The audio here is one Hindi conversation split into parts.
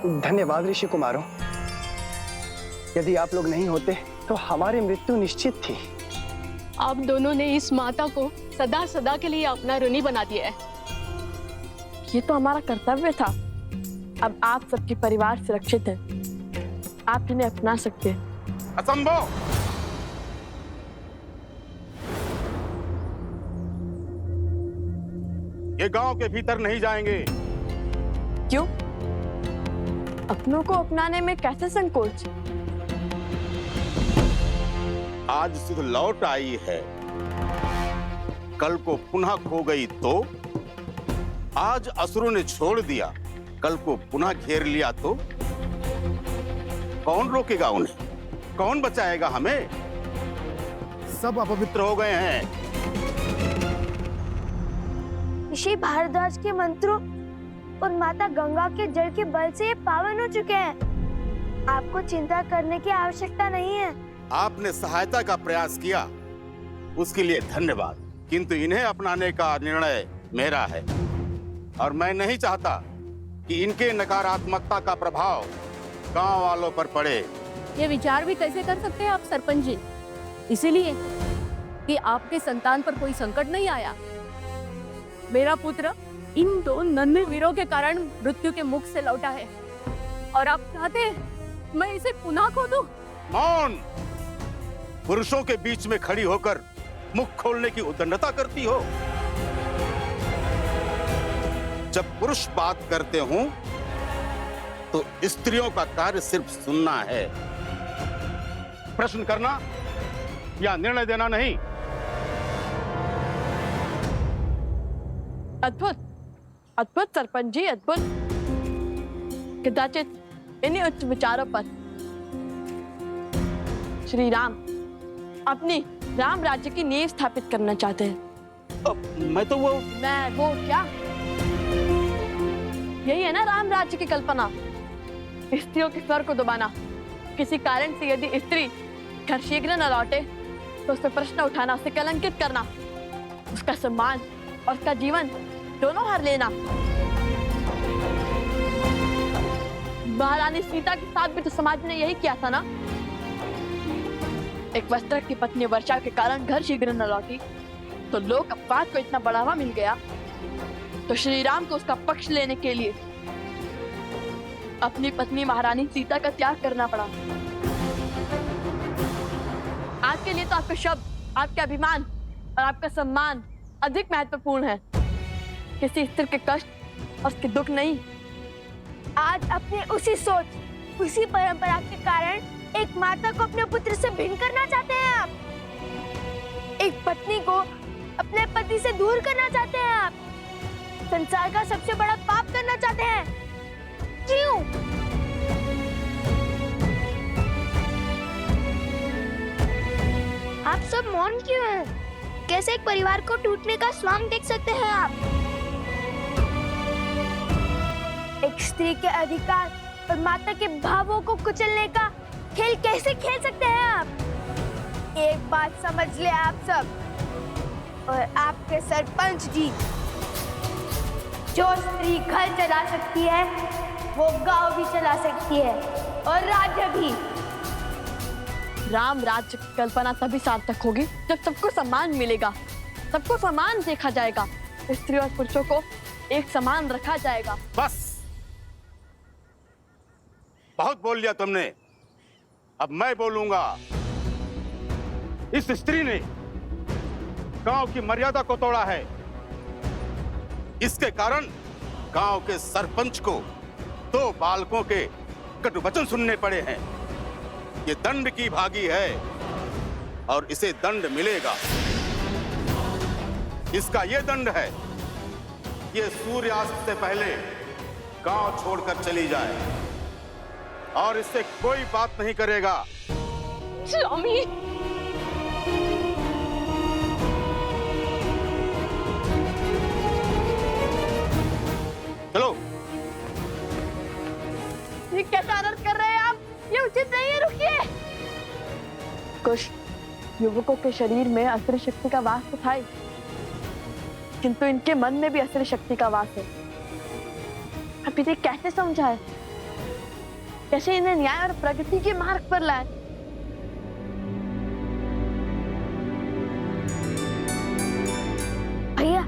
धन्यवाद ऋषि कुमारों। यदि आप लोग नहीं होते तो हमारी मृत्यु निश्चित थी। आप दोनों ने इस माता को सदा सदा के लिए अपना ऋणी बना दिया है। ये तो हमारा कर्तव्य था। अब आप सबके परिवार सुरक्षित हैं। आप इन्हें अपना सकते हैं। असंभव! ये गांव के भीतर नहीं जाएंगे। क्यों? अपनों को अपनाने में कैसे संकोच? आज सुध लौट आई है, कल को पुनः खो गई तो? आज असुरों ने छोड़ दिया, कल को पुनः घेर लिया तो? कौन रोकेगा उन्हें? कौन बचाएगा हमें? सब अपवित्र हो गए हैं। ऋषि भारद्वाज के मंत्रों और माता गंगा के जल के बल से ये पावन हो चुके हैं। आपको चिंता करने की आवश्यकता नहीं है। आपने सहायता का प्रयास किया, उसके लिए धन्यवाद, किंतु इन्हें अपनाने का निर्णय मेरा है और मैं नहीं चाहता कि इनके नकारात्मकता का प्रभाव गांव वालों पर पड़े। ये विचार भी कैसे कर सकते हैं आप सरपंच जी? इसीलिए कि आपके संतान पर कोई संकट नहीं आया। मेरा पुत्र इन दो नन्हे वीरों के कारण मृत्यु के मुख से लौटा है और आप चाहते हैं मैं इसे पुनः खो दूं? मौन! पुरुषों के बीच में खड़ी होकर मुख खोलने की उद्दंडता करती हो। जब पुरुष बात करते हों तो स्त्रियों का कार्य सिर्फ सुनना है, प्रश्न करना या निर्णय देना नहीं। अद्भुत, अद्भुत सरपंच जी, अद्भुत। कदाचित इन्हीं उच्च विचारों पर श्री राम अपनी राम राज्य की नींव स्थापित करना चाहते हैं। मैं वो क्या? यही है ना राम राज्य की कल्पना? स्त्रियों के स्वर को दबाना। किसी कारण से यदि स्त्री घर शीघ्र न लौटे तो उससे प्रश्न उठाना, उसे कलंकित करना, उसका सम्मान और उसका जीवन दोनों हर लेना। महारानी सीता के साथ भी तो समाज ने यही किया था ना। एक वस्त्र की पत्नी वर्षा के कारण घर शीघ्र न लौटी तो लोक अपवाद को इतना बढ़ावा मिल गया तो श्री राम को उसका पक्ष लेने के लिए अपनी पत्नी महारानी सीता का त्याग करना पड़ा। आज के लिए तो आपका शब्द, आपके अभिमान और आपका सम्मान अधिक महत्वपूर्ण है, किसी स्त्री के कष्ट और उसके दुख नहीं। आज अपने उसी सोच, उसी परंपरा के कारण एक माता को अपने पुत्र से भिन्न करना चाहते हैं आप। एक पत्नी को अपने पति से दूर करना चाहते हैं आप। संसार का सबसे बड़ा पाप करना चाहते हैं। क्यों? आप सब मौन क्यों हैं? कैसे एक परिवार को टूटने का स्वांग देख सकते हैं आप? एक स्त्री के अधिकार और माता के भावों को कुचलने का खेल कैसे खेल सकते हैं आप? एक बात समझ ले आप सब और आपके सरपंच जी, जो स्त्री घर चला सकती है वो गांव भी चला सकती है और राज्य भी। राम राज्य की कल्पना तभी सार्थक होगी जब सबको सम्मान मिलेगा, सबको समान देखा जाएगा, स्त्री और पुरुषों को एक समान रखा जाएगा। बस, बहुत बोल लिया तुमने, अब मैं बोलूंगा। इस स्त्री ने गांव की मर्यादा को तोड़ा है। इसके कारण गांव के सरपंच को 2 बालकों के कटु वचन सुनने पड़े हैं। ये दंड की भागी है और इसे दंड मिलेगा। इसका ये दंड है, ये सूर्यास्त से पहले गांव छोड़कर चली जाए और इससे कोई बात नहीं करेगा। स्वामी, चलो। ये कैसा आदर कर रहे हैं आप? ये उचित नहीं है, रुकिए। कुछ युवकों के शरीर में असुरी शक्ति का वास तो था ही, किंतु इनके मन में भी असुरी शक्ति का वास है। अब इसे कैसे समझाए? कैसे इन्हें न्याय और प्रगति के मार्ग पर लाए। भैया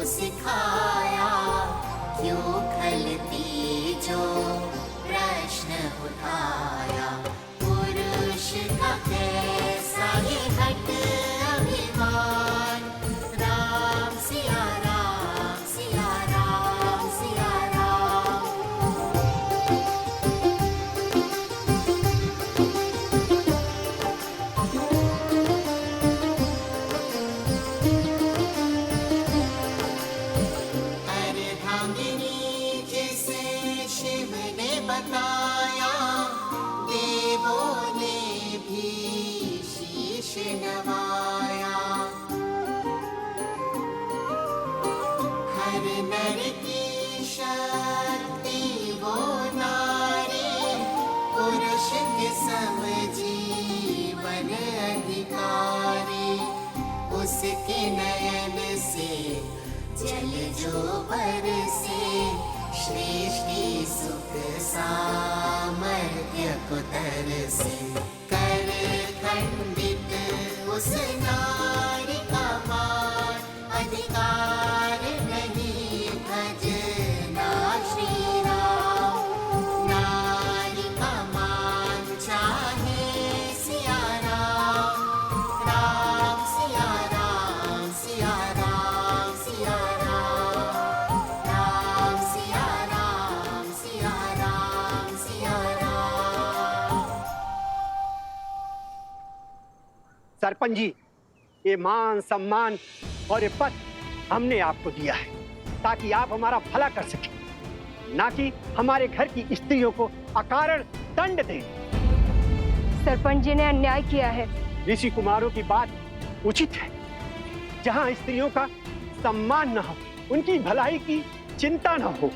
सिखाया क्यों खलती जो प्रश्न उठाया, पुरुष का कैसा ये हट अभिमान। राम सिया राम सिया राम सिया राम। बताया देवों ने भी शीश नवाया। हर नर की शक्ति वो नारी, पुरुष के सम जीवन अधिकारी। उसके नयन से जल जो बरसे, सृष्टि सुख सामर्थ्य को तरसे। कर खंडित उस नारी का मान, अधिकार नहीं भजना श्री राम। नारी का मान चाहे सिया राम। राम सिया राम सिया राम सिया राम। राम सिया राम सिया राम सिया राम। सरपंच जी, ये मान सम्मान और ये पद हमने आपको दिया है ताकि आप हमारा भला कर सकें, ना कि हमारे घर की स्त्रियों को अकारण दंड दें। सरपंच जी ने अन्याय किया है। ऋषि कुमारों की बात उचित है। जहां स्त्रियों का सम्मान न हो, उनकी भलाई की चिंता न हो,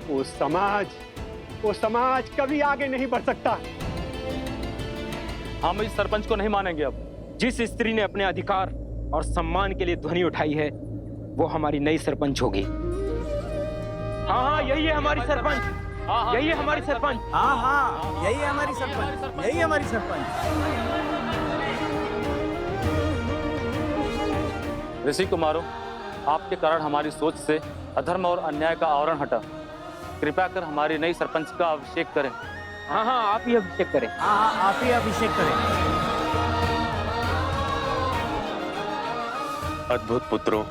वो समाज कभी आगे नहीं बढ़ सकता। हम इस सरपंच को नहीं मानेंगे। अब जिस स्त्री ने अपने अधिकार और सम्मान के लिए ध्वनि उठाई है, वो हमारी नई सरपंच होगी। हाँ, यही है हमारी सरपंच। यही है हमारी सरपंच। हाँ, यही है हमारी सरपंच। यही हमारी सरपंच। ऋषि कुमारों, आपके कारण हमारी सोच से अधर्म और अन्याय का आवरण हटा। कृपया कर हमारी नई सरपंच का अभिषेक करें। हाँ, आप ही अभिषेक करें। हाँ, आप ही अभिषेक करें। अद्भुत पुत्रों,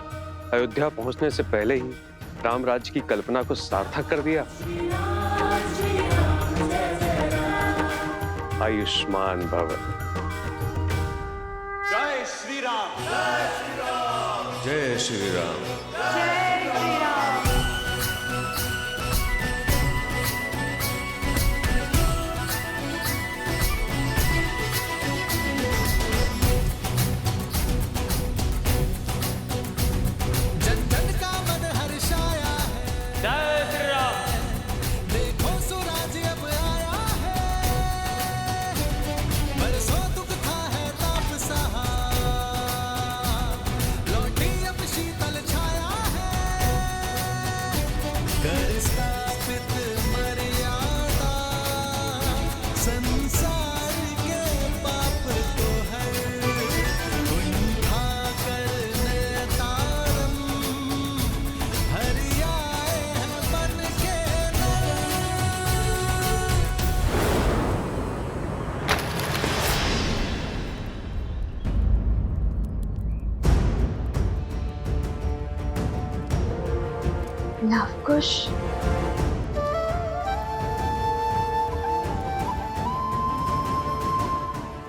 अयोध्या पहुंचने से पहले ही राम राज्य की कल्पना को सार्थक कर दिया। आयुष्मान भव। जय श्री राम। जय श्री राम। जय श्री राम। जय श्री राम। शीतल छाया लवकुश,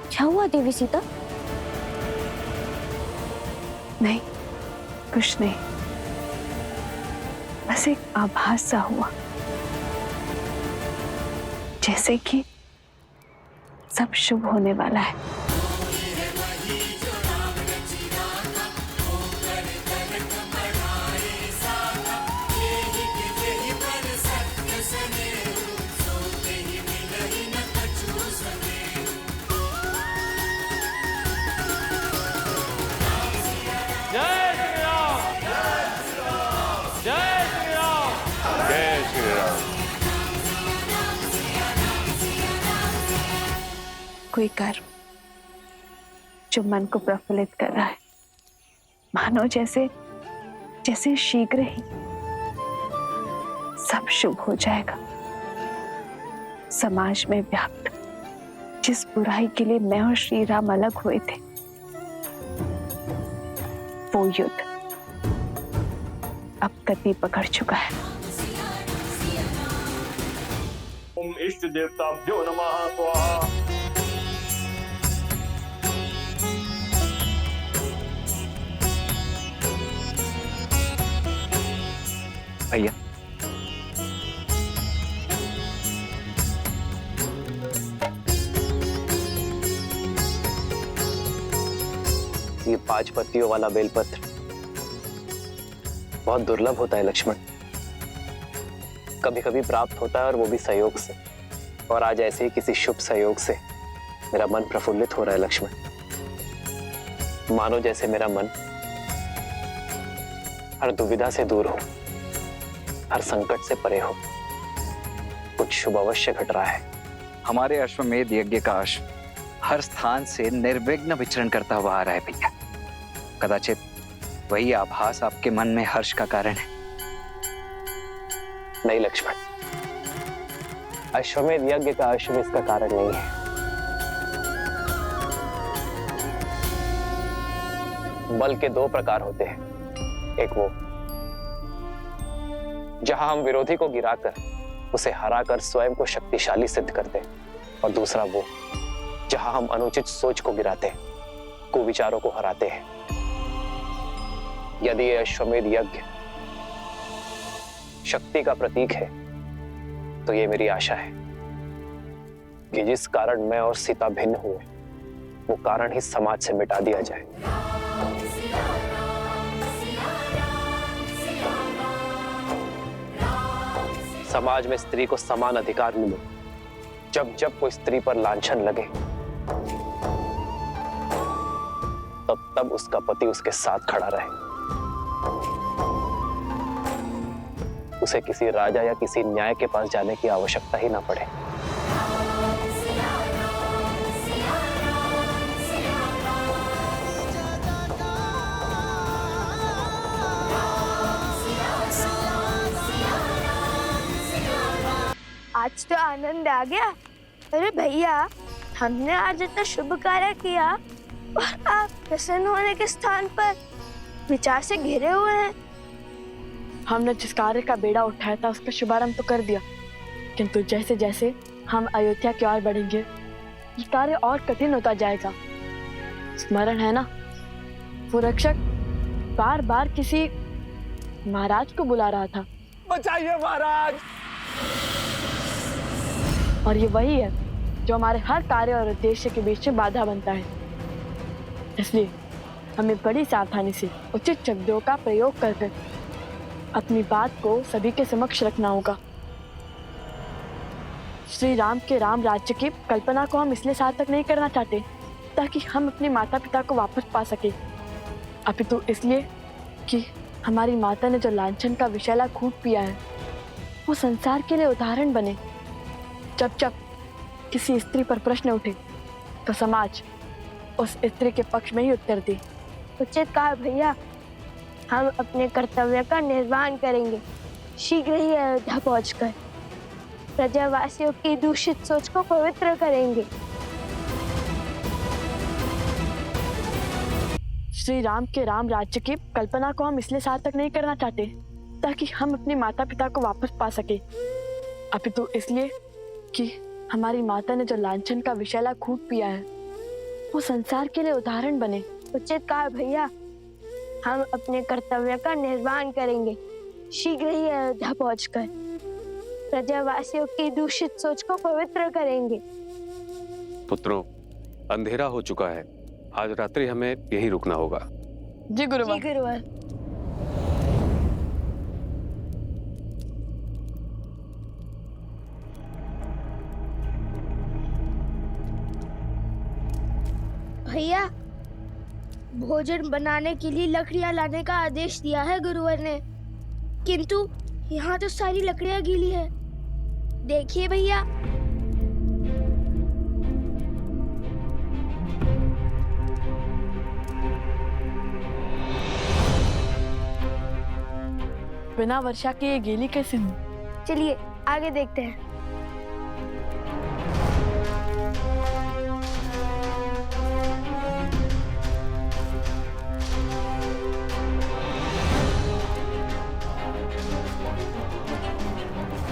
क्या हुआ देवी सीता? नहीं, कुछ नहीं, बस एक आभास सा हुआ, जैसे कि सब शुभ होने वाला है। जय श्री राम। कोई कर्म जो मन को प्रफुल्लित कर रहा है, मानो जैसे जैसे शीघ्र ही सब शुभ हो जाएगा। समाज में व्याप्त जिस बुराई के लिए मैं और श्री राम अलग हुए थे, वो युद्ध अब गति पकड़ चुका है। ओम इष्ट देवताभ्यो नमः स्वाहा। भैया, ये 5 पत्तियों वाला बेलपत्र बहुत दुर्लभ होता है लक्ष्मण। कभी कभी प्राप्त होता है और वो भी सहयोग से, और आज ऐसे ही किसी शुभ सहयोग से मेरा मन प्रफुल्लित हो रहा है लक्ष्मण। मानो जैसे मेरा मन हर दुविधा से दूर हो, हर संकट से परे हो। कुछ शुभ अवश्य घट रहा है। हमारे अश्वमेध यज्ञ का अश्व हर स्थान से निर्विघ्न विचरण करता हुआ आ रहा है भैया। कदाचित वही आभास आपके मन में हर्ष का कारण है। नहीं लक्ष्मण, अश्वमेध यज्ञ का अश्व इसका कारण नहीं है। बल के 2 प्रकार होते हैं। एक वो जहां हम विरोधी को गिराकर उसे हराकर स्वयं को शक्तिशाली सिद्ध करते हैं, और दूसरा वो जहां हम अनुचित सोच को गिराते, कुविचारों को हराते हैं। यदि ये अश्वमेध यज्ञ शक्ति का प्रतीक है, तो ये मेरी आशा है कि जिस कारण मैं और सीता भिन्न हुए, वो कारण ही समाज से मिटा दिया जाए। समाज में स्त्री को समान अधिकार मिले। जब जब कोई स्त्री पर लांछन लगे, तब तब उसका पति उसके साथ खड़ा रहे। उसे किसी राजा या किसी न्याय के पास जाने की आवश्यकता ही ना पड़े। आज तो आनंद आ गया। अरे भैया, हमने आज इतना शुभ कार्य किया और आप प्रसन्न होने के स्थान पर विचार से घिरे हुए हैं। हमने जिस कार्य का बेड़ा उठाया था उसका शुभारंभ तो कर दिया, किंतु जैसे जैसे हम अयोध्या की ओर बढ़ेंगे, ये कार्य और कठिन होता जाएगा। स्मरण है ना, वो रक्षक बार बार किसी महाराज को बुला रहा था। बचाइए महाराज। और ये वही है जो हमारे हर कार्य और उद्देश्य के बीच में बाधा बनता है। इसलिए हमें बड़ी सावधानी से उचित शब्दों का प्रयोग करके अपनी बात को सभी के समक्ष रखना होगा। श्री राम के राम राज्य की कल्पना को हम इसलिए सार्थक नहीं करना चाहते ताकि हम अपने माता पिता को वापस पा सके, अपितु इसलिए कि हमारी माता ने जो लांछन का विषैला घूंट पिया है, वो संसार के लिए उदाहरण बने। जब जब किसी स्त्री पर प्रश्न उठे तो समाज उस स्त्री के पक्ष में ही उत्तर दे। उचित कहा भैया, हम अपने कर्तव्य का निर्वहन करेंगे। शीघ्र ही अयोध्या पहुंचकर प्रजावासियों की दूषित सोच को पवित्र करेंगे। श्री राम के राम राज्य की कल्पना को हम इसलिए सार्थक नहीं करना चाहते ताकि हम अपने माता पिता को वापस पा सके। अभी तो इसलिए कि हमारी माता ने जो लांछन का विषैला खून पिया है वो संसार के लिए उदाहरण बने। उचित कहा भैया, हम अपने कर्तव्य का निर्वहन करेंगे। शीघ्र ही अयोध्या पहुंचकर प्रजावासियों की दूषित सोच को पवित्र करेंगे। पुत्रों, अंधेरा हो चुका है, आज रात्रि हमें यहीं रुकना होगा। जी गुरुवर। जी गुरुवर। भैया, भोजन बनाने के लिए लकड़ियां लाने का आदेश दिया है गुरुवर ने, किंतु यहाँ तो सारी लकड़ियां गीली है। देखिए भैया। बिना वर्षा के ये गीली कैसे हुई? चलिए आगे देखते हैं।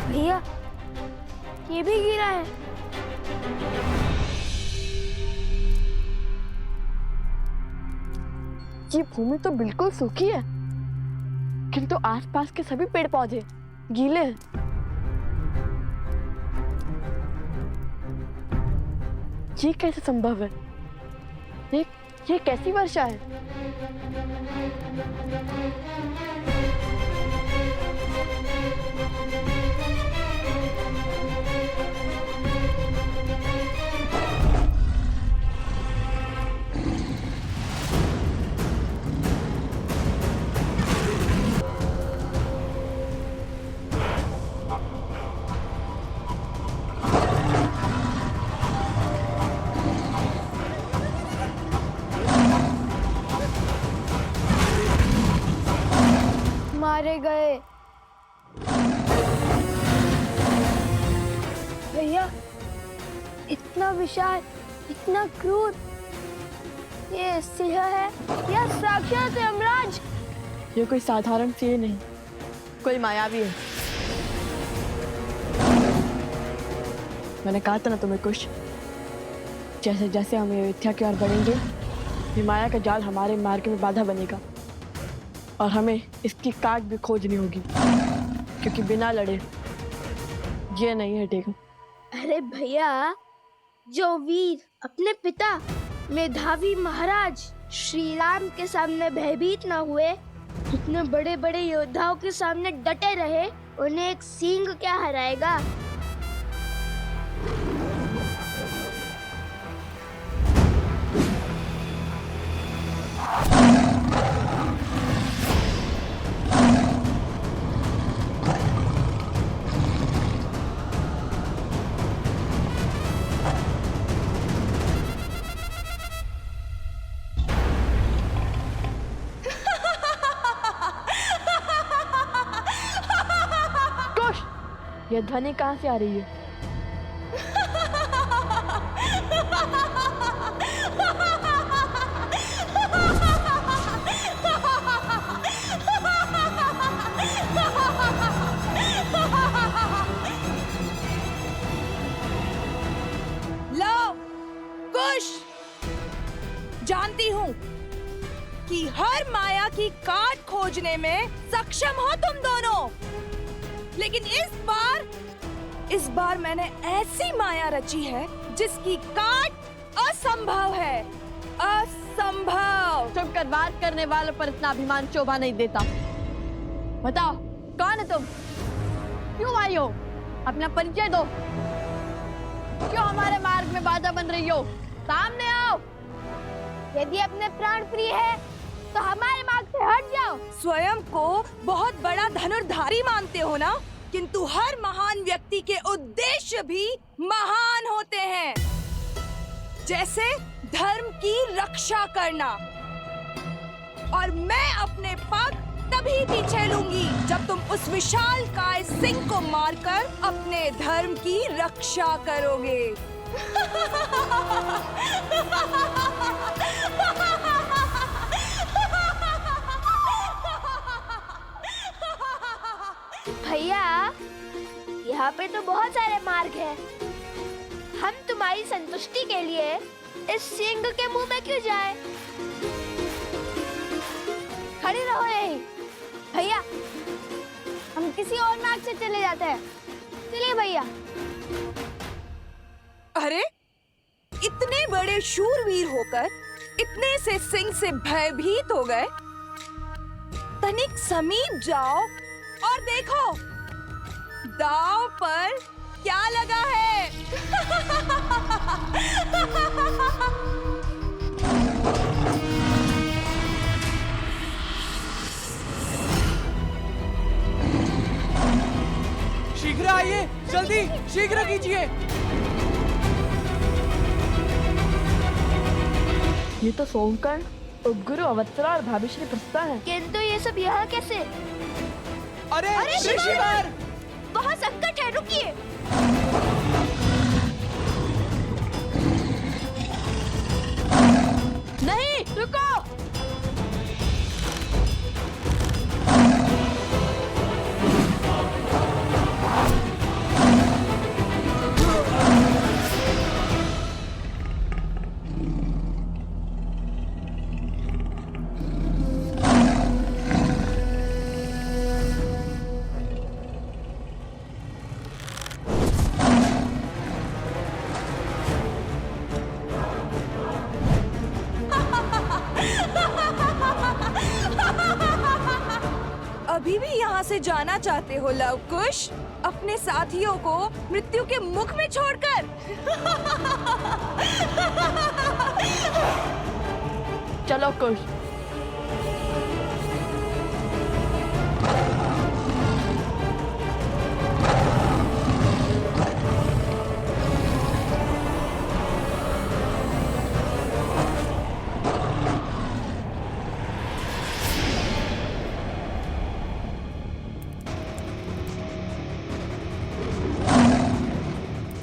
भैया, ये भी गिरा है। ये भूमि तो बिल्कुल सूखी है, किंतु आसपास के सभी पेड़ पौधे गीले हैं। ये कैसे संभव है? ये कैसी वर्षा है? मारे गए। भैया, इतना विशाल, इतना क्रूर, ये सिंह है या साक्षात यमराज? ये कोई साधारण सिंह नहीं, कोई मायावी है। मैंने कहा था ना तुम्हें कुछ, जैसे जैसे हम अयोध्या की ओर बढ़ेंगे, ये माया का जाल हमारे मार्ग में बाधा बनेगा और हमें इसकी काट भी खोजनी होगी, क्योंकि बिना लड़े ये नहीं हटेगा। अरे भैया, जो वीर अपने पिता मेधावी महाराज श्री राम के सामने भयभीत ना हुए, इतने बड़े बड़े योद्धाओं के सामने डटे रहे, उन्हें एक सिंह क्या हराएगा? ये ध्वनि कहाँ से आ रही है? लो, कुश, जानती हूँ कि हर माया की काट खोजने में सक्षम हो तुम दोनों, लेकिन इस बार मैंने ऐसी माया रची है जिसकी काट असंभव है। असंभव। चुप कर, बात करने वालों पर इतना अभिमान शोभा नहीं देता। बताओ, कौन है तुम? क्यों आई हो? अपना परिचय दो। क्यों हमारे मार्ग में बाधा बन रही हो? सामने आओ। यदि अपने प्राण प्रिय है तो हमारे मार्ग से हट जाओ। स्वयं को बहुत बड़ा धनुर्धारी मानते हो ना, किंतु हर महान व्यक्ति के उद्देश्य भी महान होते हैं, जैसे धर्म की रक्षा करना। और मैं अपने पग तभी पीछे लूंगी जब तुम उस विशालकाय सिंह को मारकर अपने धर्म की रक्षा करोगे। वहाँ पे तो बहुत सारे मार्ग हैं। हम तुम्हारी संतुष्टि के लिए इस सिंह के मुंह में क्यों जाए? खड़े रहो यहीं। भैया, हम किसी और मार्ग से चले जाते हैं। चलिए भैया। अरे, इतने बड़े शूरवीर होकर इतने से सिंह से भयभीत हो गए। तनिक समीप जाओ और देखो दाव पर क्या लगा है। शीघ्र आइए, जल्दी शीघ्र कीजिए। ये तो सोमकर्ण, उपगुरु, अवत्सरा और भाभी श्री प्रस्ता है। किंतु ये सब यहाँ कैसे? अरे ऋषिवर! बहुत संकट है, रुकिए। नहीं, रुको। अभी भी यहाँ से जाना चाहते हो लवकुश? अपने साथियों को मृत्यु के मुख में छोड़कर? चलो कुश।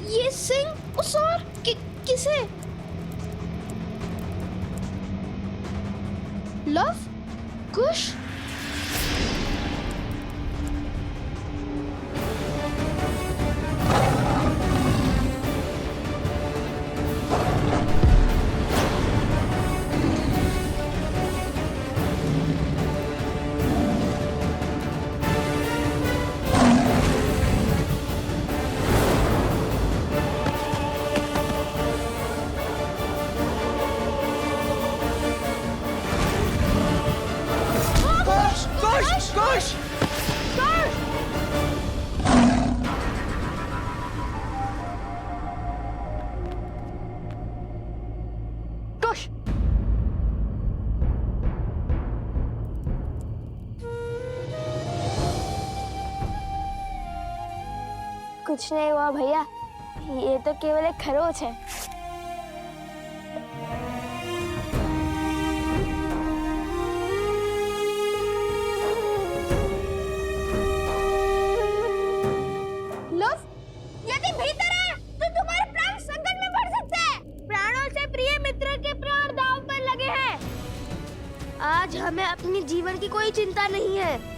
ये सिंह उस और किसे? लव कुश? कुश! कुश! कुछ नहीं हुआ भैया, ये तो केवल एक खरोच है। लव, यदि भीतर है तो तुम्हारे प्राण संकट में पड़ सकते हैं। प्राणों से प्रिय मित्र के प्राण दांव पर लगे हैं। आज हमें अपने जीवन की कोई चिंता नहीं है।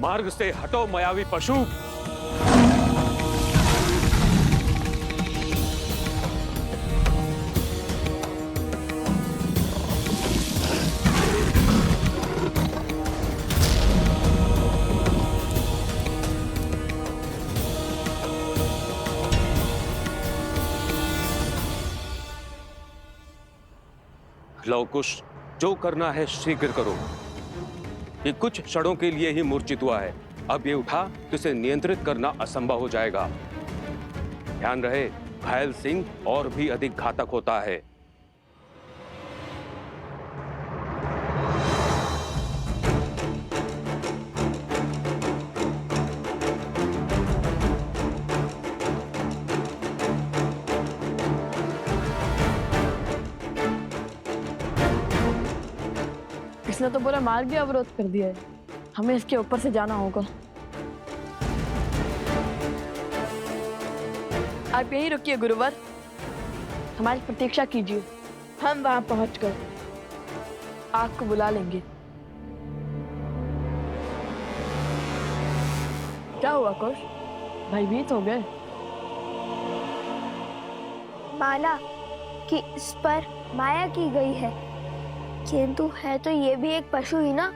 मार्ग से हटो मायावी पशु। लव कुश, जो करना है शीघ्र करो। ये कुछ क्षणों के लिए ही मूर्छित हुआ है, अब ये उठा तो इसे नियंत्रित करना असंभव हो जाएगा। ध्यान रहे, घायल सिंह और भी अधिक घातक होता है। इसने तो पूरा मार्ग भी अवरोध कर दिया है, हमें इसके ऊपर से जाना होगा। आप यहीं रुकिए गुरुवर, हमारी प्रतीक्षा कीजिए, हम वहां पहुंचकर आपको बुला लेंगे। क्या हुआ कुश, भयभीत हो गए? माना कि इस पर माया की गई है, किंतु है तो ये भी एक पशु ही ना।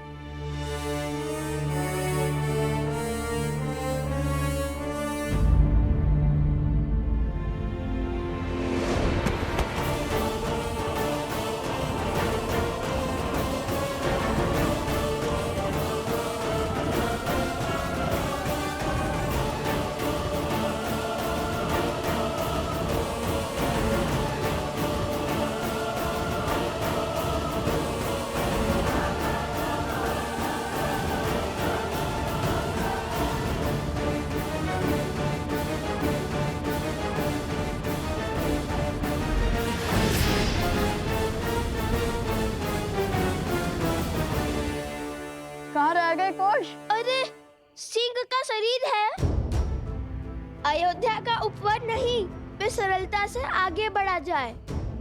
कहाँ रह गए कुश? अरे सिंह का शरीर है, अयोध्या का उपवर नहीं, वे सरलता से आगे बढ़ा जाए।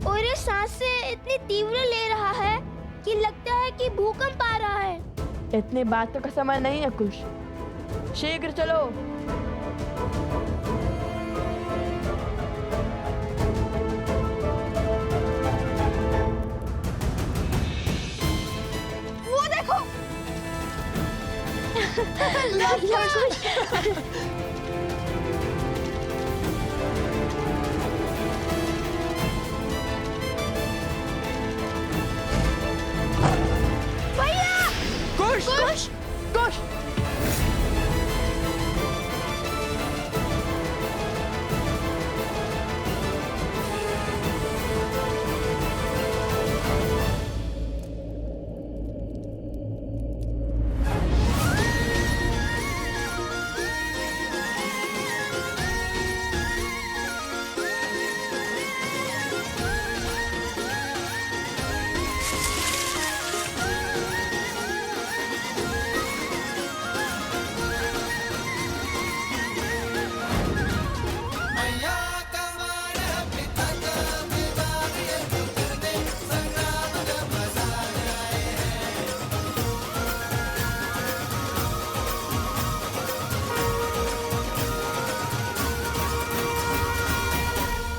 और ये सांसें इतनी तीव्र ले रहा है कि लगता है कि भूकंप आ रहा है। इतनी बातों का समय नहीं है कुश, शीघ्र चलो। वो देखो भैया, कुश कुश कुश,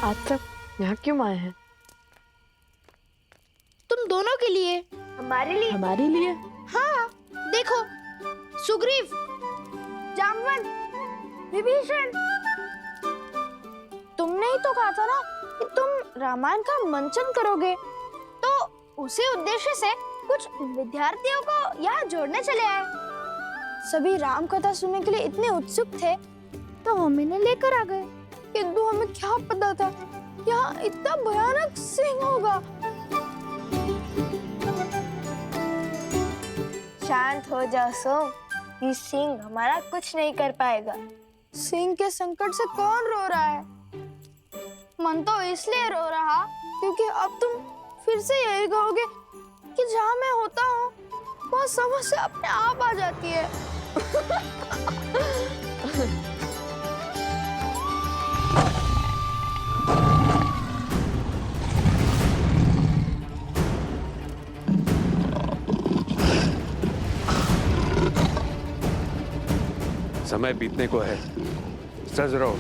आप सब यहाँ क्यों आए हैं? तुम दोनों के लिए। हमारे लिए? हमारे लिए? हाँ, देखो, सुग्रीव, जामवंत, विभीषण, तुमने ही तो कहा था ना कि तुम रामायण का मंचन करोगे, तो उसी उद्देश्य से कुछ विद्यार्थियों को यहाँ जोड़ने चले आए। सभी राम कथा सुनने के लिए इतने उत्सुक थे, तो हम इन्हें लेकर आ गए। किंतु हमें क्या पता था यहाँ इतना भयानक सिंह होगा। शांत हो जाओ सोम, ये सिंह हमारा कुछ नहीं कर पाएगा। सिंह के संकट से कौन रो रहा है? मन तो इसलिए रो रहा क्योंकि अब तुम फिर से यही कहोगे कि जहाँ मैं होता हूँ वो समस्या अपने आप आ जाती है। समय बीतने को है, सज रहो।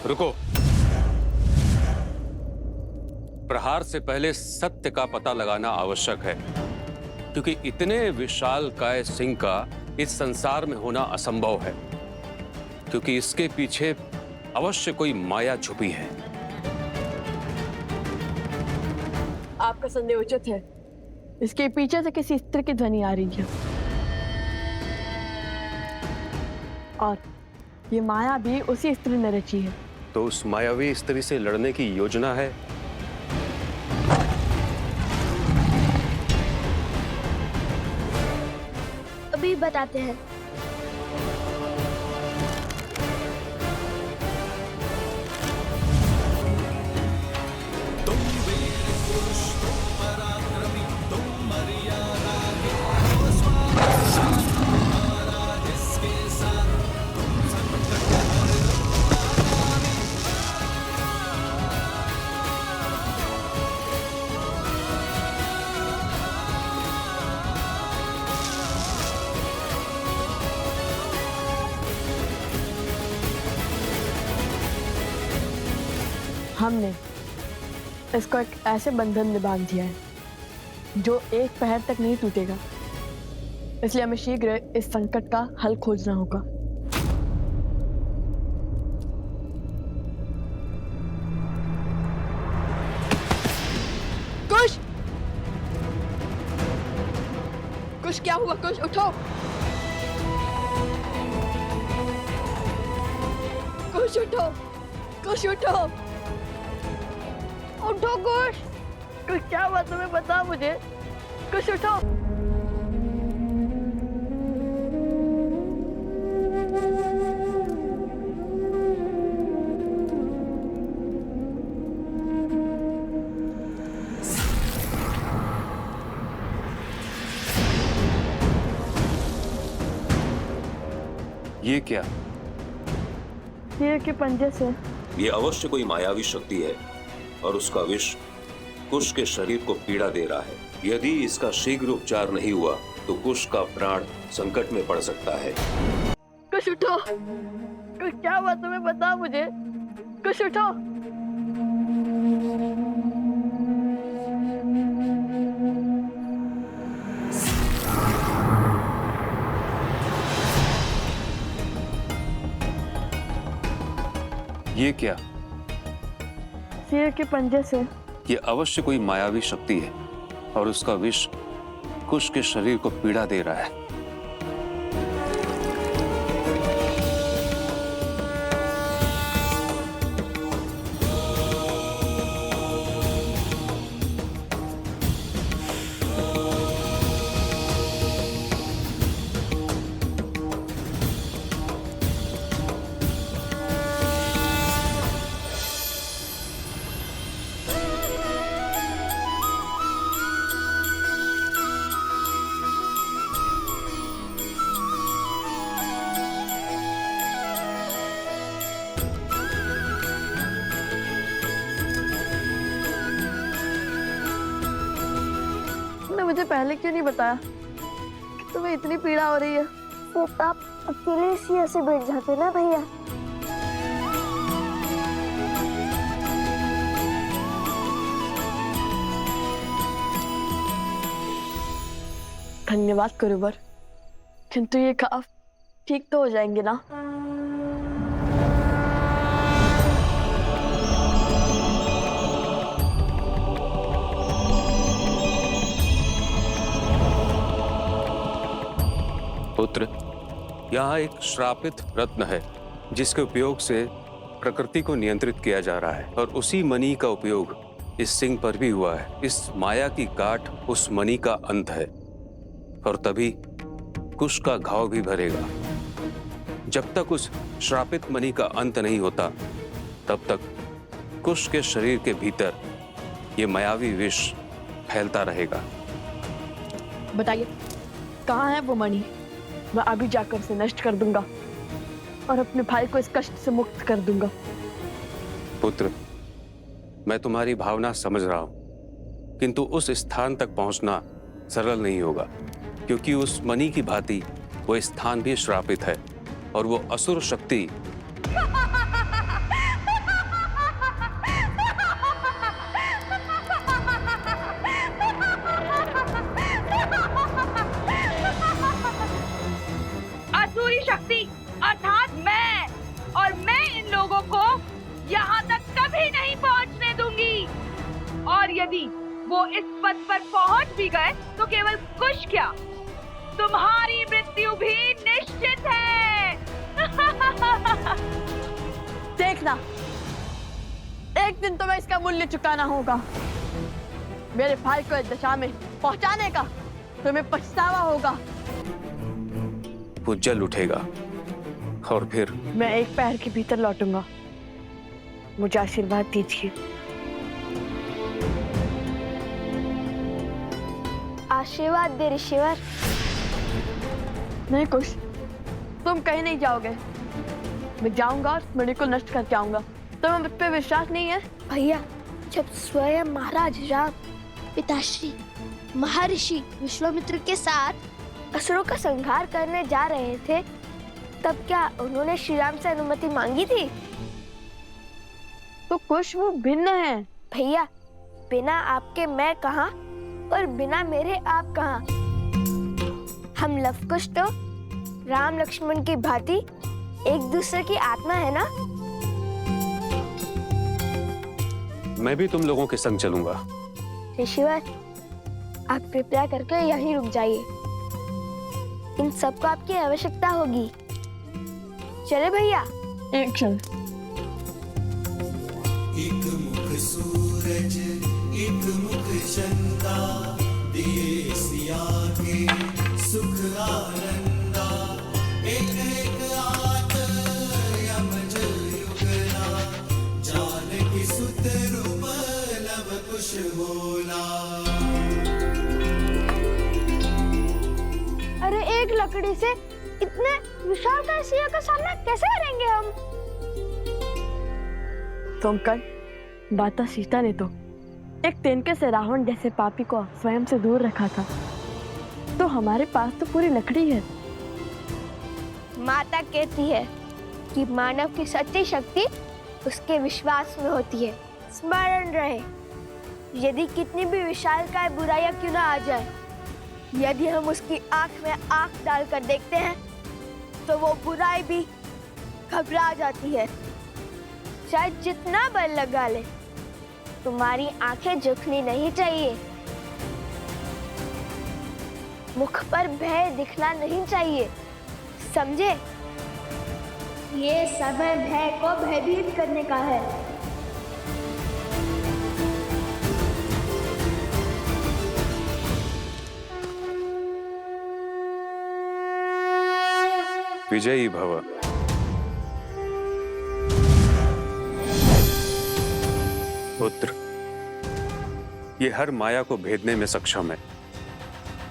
रुको। प्रहार से पहले सत्य का पता लगाना आवश्यक है, क्योंकि इतने विशालकाय सिंह का इस संसार में होना असंभव है, क्योंकि इसके पीछे अवश्य कोई माया छुपी है। आपका संदेह उचित है। इसके पीछे से किसी स्त्री की ध्वनि आ रही है, और ये माया भी उसी स्त्री ने रची है। तो उस मायावी स्त्री से लड़ने की योजना है? अभी बताते हैं। हमने इसको एक ऐसे बंधन में बांध दिया है जो एक पहर तक नहीं टूटेगा, इसलिए हमें शीघ्र इस संकट का हल खोजना होगा। कुश! कुश, क्या हुआ? कुश, उठो! कुश, उठो! कुश, उठो! उठो कुश! कुश, क्या हुआ तुम्हें? बता मुझे। कुश, उठो! ये क्या? शेर के पंजे से। ये अवश्य कोई मायावी शक्ति है और उसका विष कुश के शरीर को पीड़ा दे रहा है। यदि इसका शीघ्र उपचार नहीं हुआ तो कुश का प्राण संकट में पड़ सकता है। कुश, उठो! कुश, क्या हुआ तुम्हें? बता मुझे। कुश, उठो! ये क्या? शेर के पंजे से। ये अवश्य कोई मायावी शक्ति है और उसका विष कुश के शरीर को पीड़ा दे रहा है। मुझे पहले क्यों नहीं बताया कि तुम्हें इतनी पीड़ा हो रही है? तो आप अकेले से ऐसे बैठ जाते ना भैया। धन्यवाद गुरुवर, किंतु ये घाव ठीक तो हो जाएंगे ना? पुत्र, यहाँ एक श्रापित रत्न है जिसके उपयोग से प्रकृति को नियंत्रित किया जा रहा है और उसी मणि का उपयोग इस सिंह पर भी हुआ है। इस माया की काट उस मणि का अंत है और तभी कुश का घाव भी भरेगा। जब तक उस श्रापित मणि का अंत नहीं होता तब तक कुश के शरीर के भीतर ये मायावी विष फैलता रहेगा। बताइए, कहाँ है वो मणि? मैं अभी जाकर उसे नष्ट कर दूंगा और अपने भाई को इस कष्ट से मुक्त कर दूंगा। पुत्र, मैं तुम्हारी भावना समझ रहा हूं, किंतु उस स्थान तक पहुंचना सरल नहीं होगा, क्योंकि उस मणि की भांति वो स्थान भी श्रापित है और वो असुर शक्ति वो इस पद पर पहुंच भी गए तो केवल कुछ क्या, तुम्हारी मृत्यु भी निश्चित है। देखना, एक दिन तुम्हें इसका मूल्य चुकाना होगा। मेरे भाई को इस दशा में पहुंचाने का तुम्हें पछतावा होगा। वो जल उठेगा और फिर मैं एक पैर के भीतर लौटूंगा। मुझे आशीर्वाद दीजिए। आशीर्वाद दे ऋषिवर। नहीं कुछ, तुम कहीं नहीं जाओगे। मैं जाऊंगा और स्मृति को नष्ट करके आऊंगा। तुम्हें मुझ पे विश्वास नहीं है? भैया, जब स्वयं महाराज राम पिताश्री महर्षि विश्वामित्र के साथ असुरों का संहार करने जा रहे थे, तब क्या उन्होंने श्री राम से अनुमति मांगी थी? तो कुछ वो भिन्न है। भैया, बिना आपके मैं कहाँ और बिना मेरे आप कहाँ? हम लवकुश तो राम लक्ष्मण की भांति एक दूसरे की आत्मा है ना? मैं भी तुम लोगों के संग चलूंगा। ऋषिवर, आप कृपया करके यहीं रुक जाइए। इन सबको आपकी आवश्यकता होगी। चले भैया। एक क्षण। एक मुख सूरज, एक मुख चंदा, दिए सिया के सुख आनंदा। एक एक आत यमज युगला, जानकी सुत रूप लव कुश होला। अरे एक लकड़ी से इतने विशालकाय सिंह का सामना कैसे करेंगे हम? तुम कल माता सीता ने तो एक तिनके से रावण जैसे पापी को स्वयं से दूर रखा था, तो हमारे पास तो पूरी लकड़ी है। माता कहती है कि मानव की सच्ची शक्ति उसके विश्वास में होती है। स्मरण रहे, यदि कितनी भी विशालकाय बुराइयां क्यों ना आ जाए, यदि हम उसकी आंख में आंख डालकर देखते हैं तो वो बुराई भी घबरा जाती है। चाहे जितना बल लगा ले, तुम्हारी आंखें झुकनी नहीं चाहिए। मुख पर भय दिखना नहीं चाहिए, समझे? ये समय भय को भयभीत करने का है। विजयी भव। पुत्र, ये हर माया को भेदने में सक्षम है।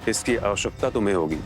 इसकी आवश्यकता तुम्हें होगी।